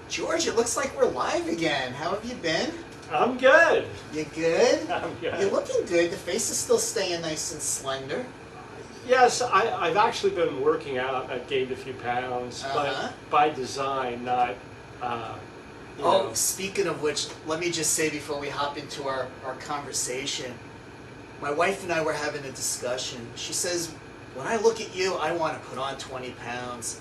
George, it looks like we're live again. How have you been? I'm good. You good? I'm good. You're looking good. The face is still staying nice and slender. Yes, I've actually been working out. I've gained a few pounds, but by design, not. Speaking of which, let me just say before we hop into our conversation, my wife and I were having a discussion. She says, when I look at you, I want to put on 20 pounds.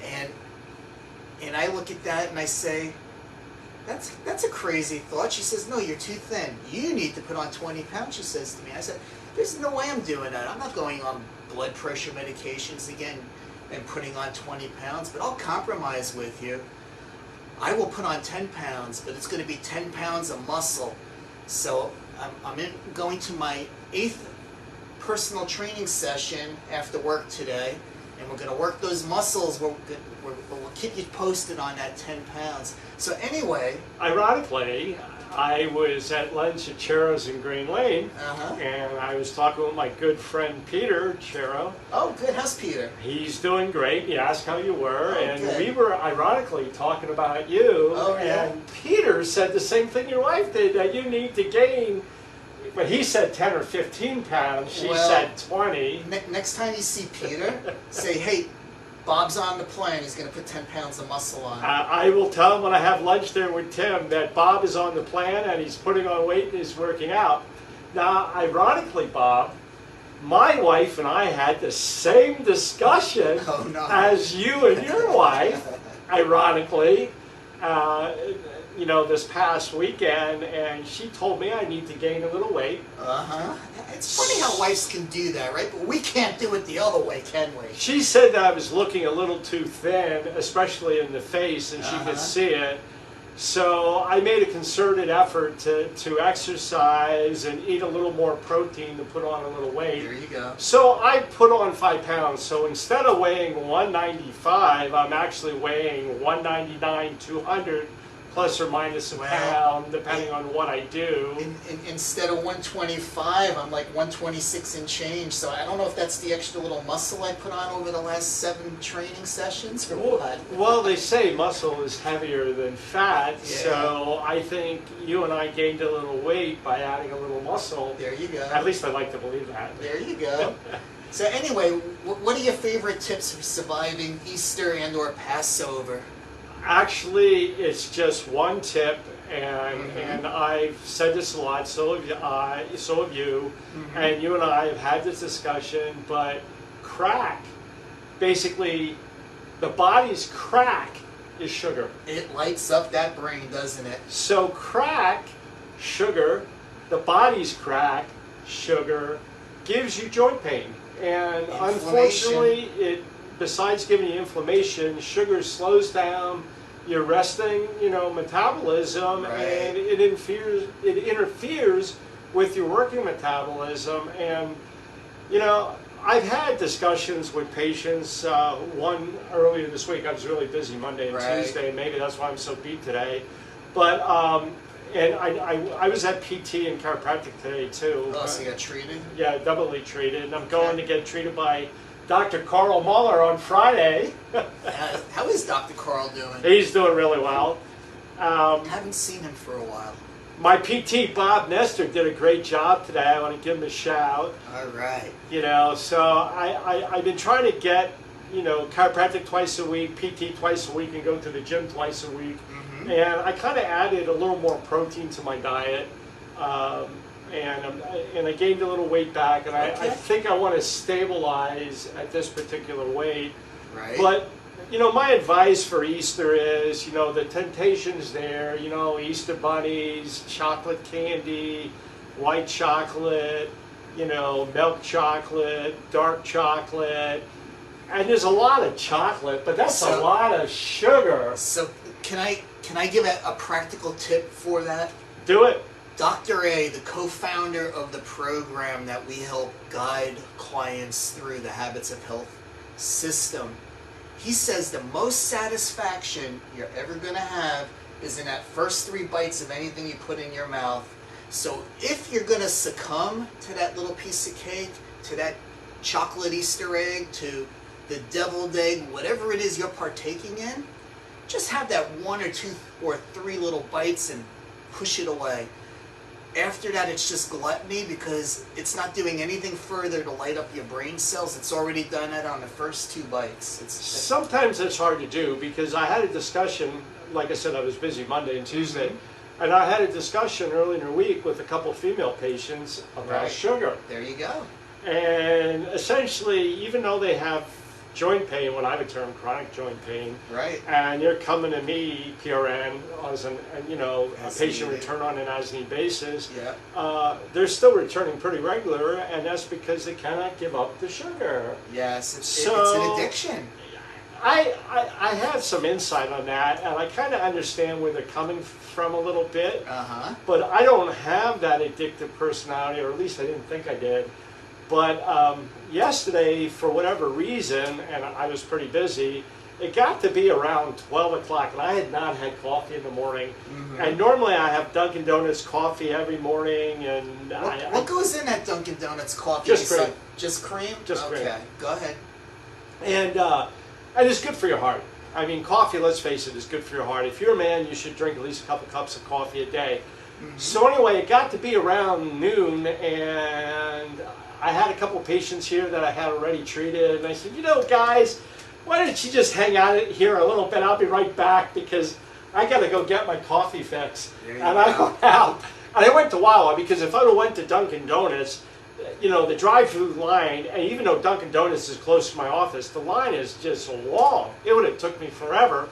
And I look at that and I say, that's a crazy thought. She says, no, you're too thin. You need to put on 20 pounds, she says to me. I said, there's no way I'm doing that. I'm not going on blood pressure medications again and putting on 20 pounds, but I'll compromise with you. I will put on 10 pounds, but it's going to be 10 pounds of muscle. So I'm going to my 8th personal training session after work today, and we're going to work those muscles. We'll keep you posted on that 10 pounds. So anyway. Ironically, I was at lunch at Chero's in Green Lane, and I was talking with my good friend Peter Chero. Oh, good. How's Peter? He's doing great. He asked how you were, and good. we were ironically talking about you. Oh, yeah. And Peter said the same thing your wife did, that you need to gain. But he said 10 or 15 pounds. She said 20. Next time you see Peter, say, hey, Bob's on the plan. He's going to put 10 pounds of muscle on. I will tell him when I have lunch there with Tim that Bob is on the plan and he's putting on weight and he's working out. Now, ironically, Bob, my wife and I had the same discussion as you and your wife, ironically, this past weekend, and she told me I need to gain a little weight. It's funny how wives can do that, right? But we can't do it the other way, can we? She said that I was looking a little too thin, especially in the face, and she could see it. So I made a concerted effort to exercise and eat a little more protein to put on a little weight. There you go. So I put on 5 pounds. So instead of weighing 195, I'm actually weighing 199, 200, plus or minus a pound, depending on what I do. Instead of 125, I'm like 126 and change. So I don't know if that's the extra little muscle I put on over the last 7 training sessions or what. Well, they say muscle is heavier than fat, so I think you and I gained a little weight by adding a little muscle. There you go. At least I like to believe that. There you go. So anyway, what are your favorite tips for surviving Easter and or Passover? Actually, it's just one tip, and I've said this a lot, so have you, and you and I have had this discussion, but crack, basically, the body's crack is sugar. It lights up that brain, doesn't it? So crack, sugar, the body's crack, sugar, gives you joint pain. And unfortunately, besides giving you inflammation, sugar slows down your resting, metabolism, and it interferes with your working metabolism. And I've had discussions with patients. One earlier this week. I was really busy Monday and Tuesday, and maybe that's why I'm so beat today. But and I was at PT and chiropractic today too. Oh, so you got treated? Yeah, doubly treated, and I'm going to get treated by Dr. Carl Muller on Friday. How is Dr. Carl doing? He's doing really well. Haven't seen him for a while. My PT, Bob Nestor, did a great job today. I want to give him a shout. All right. So I've been trying to get, chiropractic twice a week, PT twice a week, and go to the gym twice a week. And I kind of added a little more protein to my diet. And I gained a little weight back, and I think I want to stabilize at this particular weight. Right. But, my advice for Easter is, the temptation's there, Easter bunnies, chocolate candy, white chocolate, milk chocolate, dark chocolate, and there's a lot of chocolate, but that's a lot of sugar. So can I give a practical tip for that? Do it. Dr. A, the co-founder of the program that we help guide clients through the Habits of Health system, he says the most satisfaction you're ever going to have is in that first 3 bites of anything you put in your mouth. So if you're going to succumb to that little piece of cake, to that chocolate Easter egg, to the deviled egg, whatever it is you're partaking in, just have that 1 or 2 or 3 little bites and push it away. After that, it's just gluttony because it's not doing anything further to light up your brain cells. It's already done it on the first 2 bites. Sometimes it's hard to do because I had a discussion, like I said, I was busy Monday and Tuesday, and I had a discussion earlier in the week with a couple of female patients about sugar. There you go. And essentially, even though they have joint pain, what I would term chronic joint pain, right, and you're coming to me, PRN, as a patient needed. return on an as-need basis, Yeah. they're still returning pretty regular, and that's because they cannot give up the sugar. Yes, it's So, an addiction. I have some insight on that, and I kind of understand where they're coming from a little bit, but I don't have that addictive personality, or at least I didn't think I did. But yesterday, for whatever reason, and I was pretty busy, it got to be around 12 o'clock, and I had not had coffee in the morning. And normally I have Dunkin' Donuts coffee every morning. And what goes in that Dunkin' Donuts coffee? Just cream. Just cream? Just cream. Okay, go ahead. And it's good for your heart. I mean, coffee, let's face it, is good for your heart. If you're a man, you should drink at least a couple cups of coffee a day. So anyway, it got to be around noon, and I had a couple patients here that I had already treated, and I said, guys, why don't you just hang out here a little bit? I'll be right back because I got to go get my coffee fix. And I went out, and I went to Wawa because if I would have went to Dunkin' Donuts, the drive-through line, and even though Dunkin' Donuts is close to my office, the line is just long. It would have took me forever.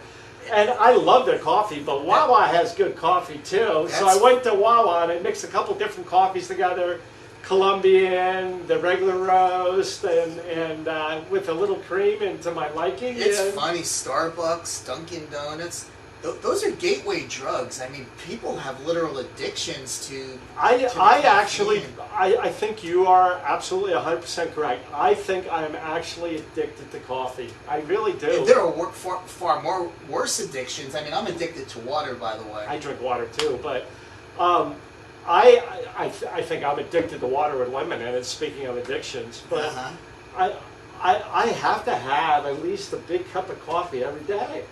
And I love their coffee, but Wawa has good coffee too. So I went to Wawa and I mixed a couple different coffees together. Colombian, the regular roast, and with a little cream into my liking. It's funny, Starbucks, Dunkin' Donuts, those are gateway drugs. I mean, people have literal addictions to I think you are absolutely 100% correct. I think I'm actually addicted to coffee. I really do. And there are far more worse addictions. I mean, I'm addicted to water, by the way. I drink water too, but I think I'm addicted to water with lemon in it, speaking of addictions. But I have to have at least a big cup of coffee every day.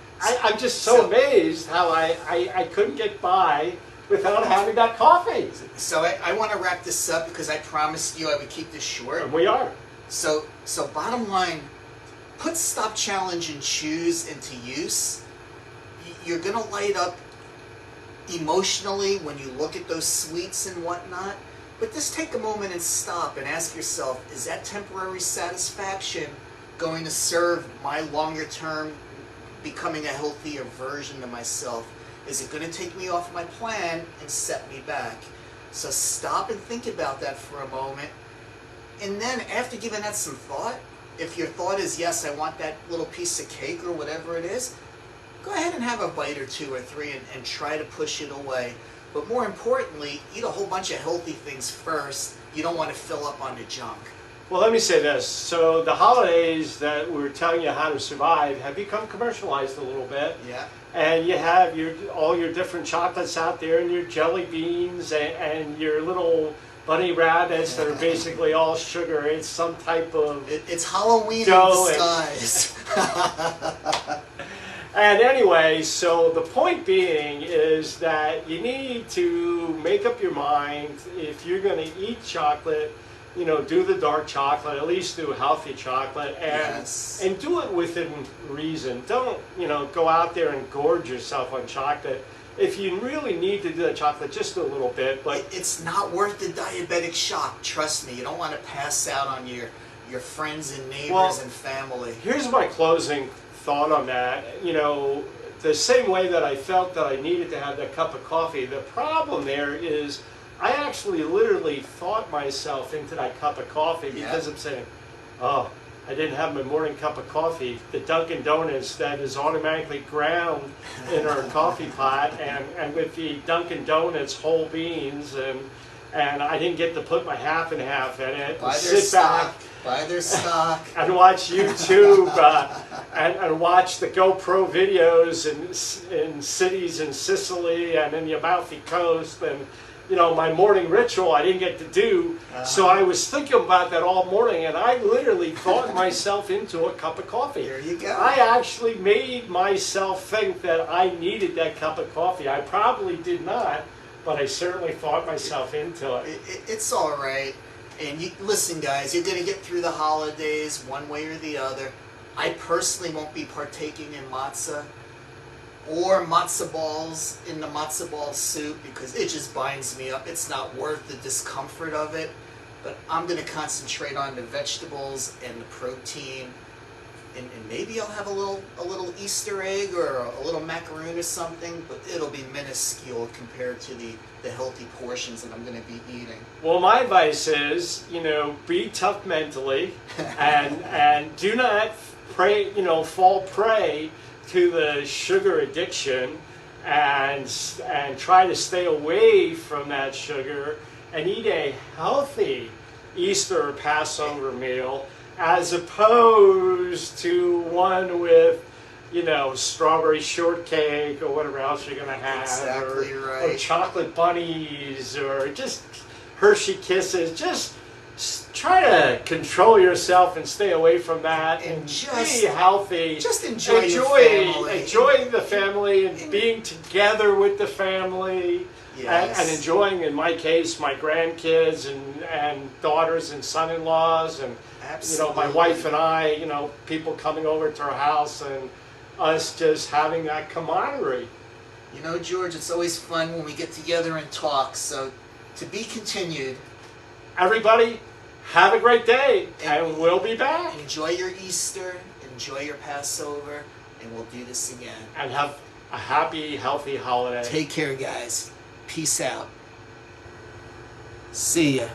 I'm just so amazed how I couldn't get by without having that coffee. So I want to wrap this up because I promised you I would keep this short. And we are. So bottom line, put Stop Challenge and Choose into use. You're going to light up emotionally when you look at those sweets and whatnot. But just take a moment and stop and ask yourself, is that temporary satisfaction going to serve my longer term becoming a healthier version of myself? Is it going to take me off my plan and set me back? So stop and think about that for a moment. And then after giving that some thought, if your thought is, yes, I want that little piece of cake or whatever it is, go ahead and have a bite or 2 or 3 and try to push it away. But more importantly, eat a whole bunch of healthy things first. You don't want to fill up on the junk. Well, let me say this. So the holidays that we were telling you how to survive have become commercialized a little bit. Yeah. And you have all your different chocolates out there and your jelly beans and your little bunny rabbits that are basically all sugar. It's some type of It's Halloween in disguise. And anyway, so the point being is that you need to make up your mind if you're going to eat chocolate, do the dark chocolate, at least do healthy chocolate, and do it within reason. Don't, go out there and gorge yourself on chocolate. If you really need to do that chocolate, just do a little bit. But it's not worth the diabetic shock. Trust me, you don't want to pass out on your friends and neighbors and family. Here's my closing thought on that. The same way that I felt that I needed to have that cup of coffee, the problem there is I actually literally thought myself into that cup of coffee because I'm saying, oh, I didn't have my morning cup of coffee. The Dunkin' Donuts that is automatically ground in our coffee pot, and with the Dunkin' Donuts whole beans, and I didn't get to put my half and half in it. Buy their sit stock. back. Buy their stock. And watch YouTube and watch the GoPro videos in cities in Sicily and in the Amalfi Coast and my morning ritual I didn't get to do. So I was thinking about that all morning, and I literally thought myself into a cup of coffee. There you go. I actually made myself think that I needed that cup of coffee. I probably did not, but I certainly thought myself into it. It's all right. And listen, guys, you're going to get through the holidays one way or the other. I personally won't be partaking in matzah or matzo balls in the matzo ball soup because it just binds me up. It's not worth the discomfort of it. But I'm going to concentrate on the vegetables and the protein. And maybe I'll have a little Easter egg or a little macaroon or something, but it'll be minuscule compared to the healthy portions that I'm going to be eating. Well, my advice is, be tough mentally, and do not fall prey to the sugar addiction, and try to stay away from that sugar and eat a healthy Easter or Passover meal, as opposed to one with, strawberry shortcake or whatever else you're going to have. Exactly or right. chocolate bunnies or just Hershey Kisses. Just try to control yourself and stay away from that and just be healthy. Just enjoy your family. Enjoy the family and being together with the family. Yes. And enjoying, in my case, my grandkids and daughters and son-in-laws and Absolutely. my wife and I, people coming over to our house and us just having that camaraderie. George, it's always fun when we get together and talk. So, to be continued. Everybody, have a great day, and we'll be back. Enjoy your Easter, enjoy your Passover, and we'll do this again. And have a happy, healthy holiday. Take care, guys. Peace out. See ya.